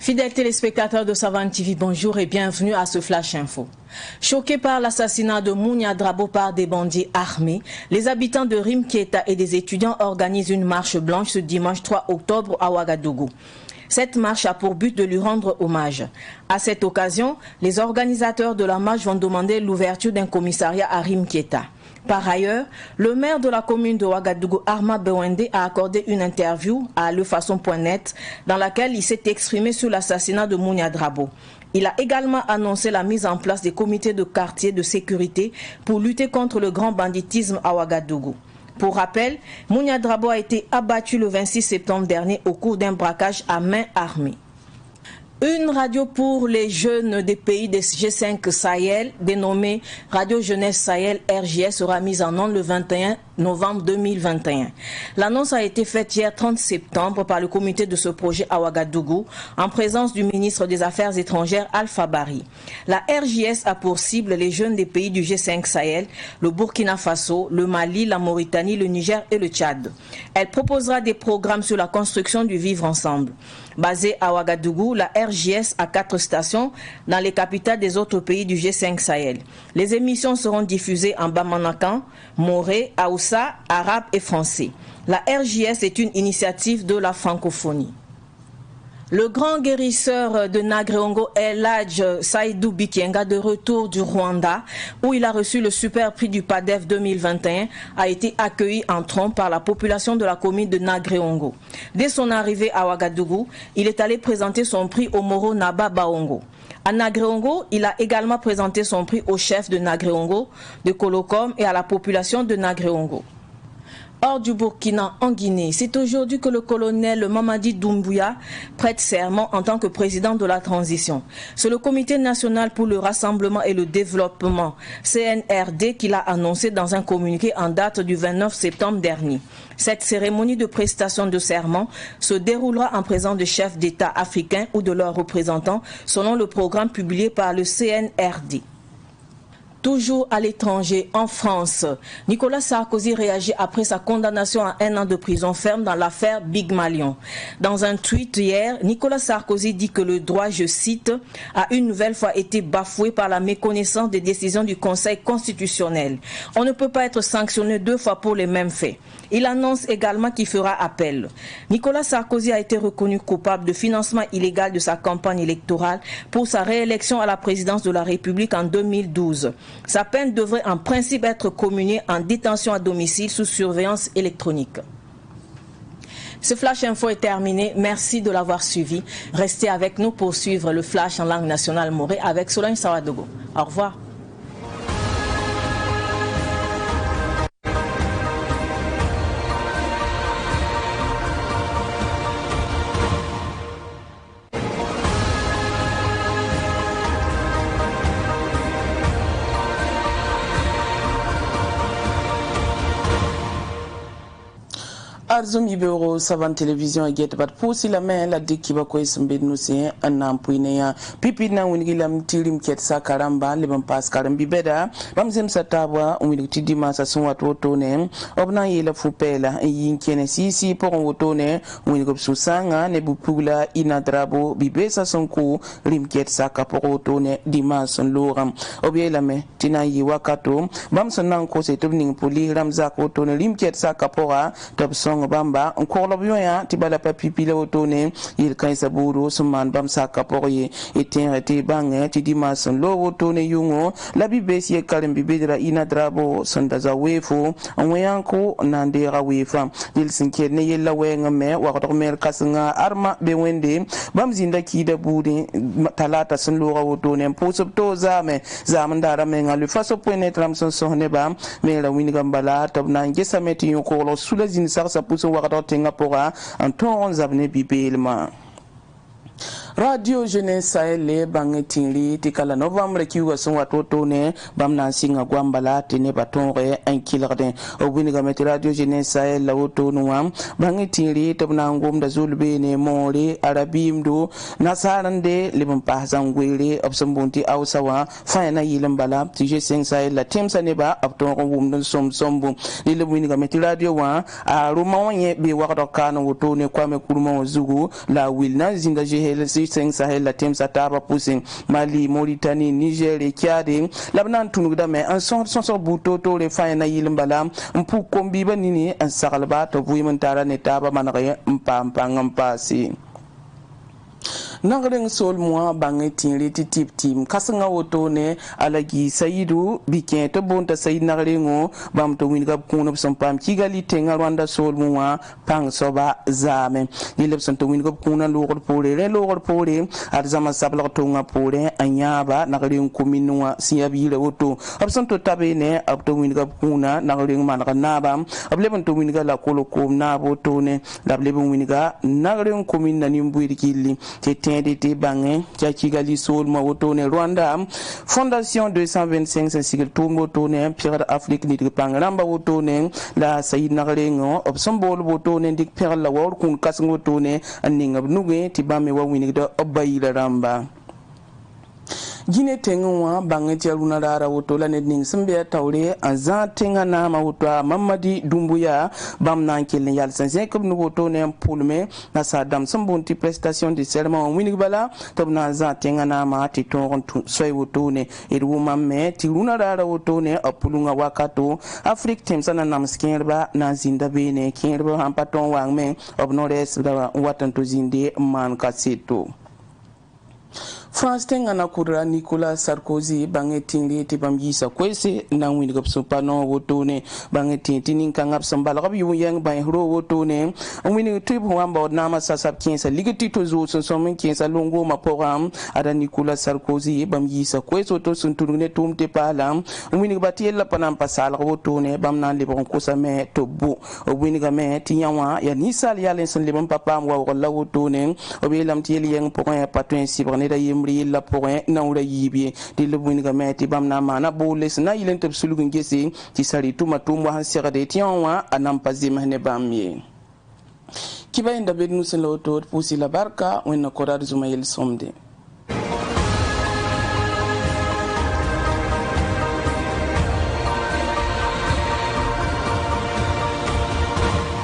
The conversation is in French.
Fidèles téléspectateurs de Savane TV, bonjour et bienvenue à ce Flash Info. Choqués par l'assassinat de Mounia Drabo par des bandits armés, les habitants de Rimkieta et des étudiants organisent une marche blanche ce dimanche 3 octobre à Ouagadougou. Cette marche a pour but de lui rendre hommage. À cette occasion, les organisateurs de la marche vont demander l'ouverture d'un commissariat à Rimkieta. Par ailleurs, le maire de la commune de Ouagadougou, Arma Bewende, a accordé une interview à lefaçon.net dans laquelle il s'est exprimé sur l'assassinat de Mounia Drabo. Il a également annoncé la mise en place des comités de quartier de sécurité pour lutter contre le grand banditisme à Ouagadougou. Pour rappel, Mounia Drabo a été abattu le 26 septembre dernier au cours d'un braquage à main armée. Une radio pour les jeunes des pays des G5 Sahel, dénommée Radio Jeunesse Sahel RJS, sera mise en ondes le 21 novembre 2021. L'annonce a été faite hier 30 septembre par le comité de ce projet à Ouagadougou, en présence du ministre des Affaires étrangères Alpha Bari. La RJS a pour cible les jeunes des pays du G5 Sahel, le Burkina Faso, le Mali, la Mauritanie, le Niger et le Tchad. Elle proposera des programmes sur la construction du vivre ensemble. Basée à Ouagadougou, la RJS a 4 stations dans les capitales des autres pays du G5 Sahel. Les émissions seront diffusées en Bamanakan, Moré, Aoussa, arabe et français. La RJS est une initiative de la francophonie. Le grand guérisseur de Nagréongo, El Hadj Saïdou Bikenga, de retour du Rwanda, où il a reçu le super prix du PADEF 2021, a été accueilli en trompe par la population de la commune de Nagréongo. Dès son arrivée à Ouagadougou, il est allé présenter son prix au Moro Naba Baongo. À Nagréongo, il a également présenté son prix au chef de Nagréongo, de Kolokom et à la population de Nagréongo. Hors du Burkina, en Guinée, c'est aujourd'hui que le colonel Mamadi Doumbouya prête serment en tant que président de la transition. C'est le Comité national pour le rassemblement et le développement, CNRD, qui l'a annoncé dans un communiqué en date du 29 septembre dernier. Cette cérémonie de prestation de serment se déroulera en présence de chefs d'État africains ou de leurs représentants, selon le programme publié par le CNRD. Toujours à l'étranger, en France, Nicolas Sarkozy réagit après sa condamnation à 1 an de prison ferme dans l'affaire Big Malion. Dans un tweet hier, Nicolas Sarkozy dit que le droit, je cite, a une nouvelle fois été bafoué par la méconnaissance des décisions du Conseil constitutionnel. On ne peut pas être sanctionné 2 fois pour les mêmes faits. Il annonce également qu'il fera appel. Nicolas Sarkozy a été reconnu coupable de financement illégal de sa campagne électorale pour sa réélection à la présidence de la République en 2012. Sa peine devrait en principe être communiée en détention à domicile sous surveillance électronique. Ce Flash Info est terminé. Merci de l'avoir suivi. Restez avec nous pour suivre le Flash en langue nationale morée avec Solange Sawadogo. Au revoir. Arzum Ibero Savane Télévision et Get Bat Pousi la main la dikiba ko ismbe nusi anam puineya pipi na winigilam tilim ket sa karamba le bam pas karambi beda bamzem satabwa umili tidima sa son wato tone obna yela fupela yinkene sisi pour wotone winigob susanga ne bupula inadrabo bibe sa sonku rimket sa kaporo tone dimanche loram obiela me tina yi wakato bamson nan ko se tobning poli ramza ko tone rimket sa kapora top song bamba on ko lobion ya tibala papipi le otone il kan saburo suman bam saka poroye etin bange ti dimason lo otone yungo la bibesi e kalem bibedra inadrabo sondaza wefo onyanko nandera wefa dil sinke ne yella wenga me wa ko mer kasnga arma be wende bam zinda ki da bude talata sun lo otone posop to zame zamandara me ngalu faso point ramson sohne bam me la winigambala tabna ngesa meti yoko lo sulazin sarsa puso wakata tenga pora anton zabne bibelma Radio Jeunesse Sahel bangetinli tikala novembre kiwa son watoto ne bamna singa gwambala tene batonre en kilrden obuniga meti Radio Jeunesse Sahel la woto nuwa bangetinli tabna ngom da zulbe ne mori arabimdo nasarande libam pahzangwele obsambunti awsawa fayna yilambala tije seng Sahel la temsa ne ba abton wumdon sombu lile buniga meti radio wa a romanye be wakata kana woto ne kwame kuruma zugu la wilna zinga je Sahel Siseng Sahel la Tem Sataba Poussing Mali Mauritanie Niger et Tchad labnan tunugda me en son buto to le fayna yilmbala mpu kombi banini en sagalba to buimantara netaba manare mpam pasi nangreng sol moi bangi tinri tip tim kasanga woto ne alagi Saidu bikin to bonta Said nagrengo bam to winga kuno sampam kigali tenga Rwanda sol moi pang soba zame nilep santo winga kuna logor pore arzama sabla tonga pore anyaba nagreng kuminwa siabile woto absanto tabene abto winga kuna nagreng manaba ableben to winga la koloko na woto ne lableben winga nagreng kuminna nimbuiri killi TTD Bangé, Kigali Soul Mawotone Rwanda, Fondation 225 Saint-Sigil Toumotone, Pierre Afrique Nidri Pangramba Wotone, la Saïd Nagarengo, Obsombol Wotone, Dik Pierre Lawor, Kun Kasngotone, and Ning of Nuge, Tibame Wawinigda, Obaïla Ramba. Gine tenga banget ya luna rara woto la nedning sembe tawre azan tenga na ma woto Mamadi Doumbouya bam nan kel yal sanse comme nous woto ne pulme na sadam sambonti prestation de serment winig bala tab na azan tenga na ma ti ton soy woto ne edu mamme ti luna rara woto ne apulunga wakato Afrique temsana nam skerba na zinda bene kerba hampaton wangme obnores da watanto zinde man kaseto France tengana kura Nicolas Sarkozy bangetin leti bamgisa kwese na wini gapso pano wotone bangetin tinin kangap sambala gab yu yang ban hro wotone wini trip wamba na ma sasap kinsa ligiti to zo so somen kinsa longo ma program ada Nicolas Sarkozy bamgisa kwese to sunturune tumte pala wini bati la panam pasal wotone bamnan libon kusame to bu wini game tinyawa ya nisal ya lenson libon papa wa wala wotone obelam tieli yang point patwen sibrane da la point na ura yibi de le winga meti bam na mana boles na ilen teb sulugun gese ti sari tuma tumwa han sirade tianwa anam pazim hne bamye kiba inda bednu sen loto pusi la barka wenna korar zumayel somde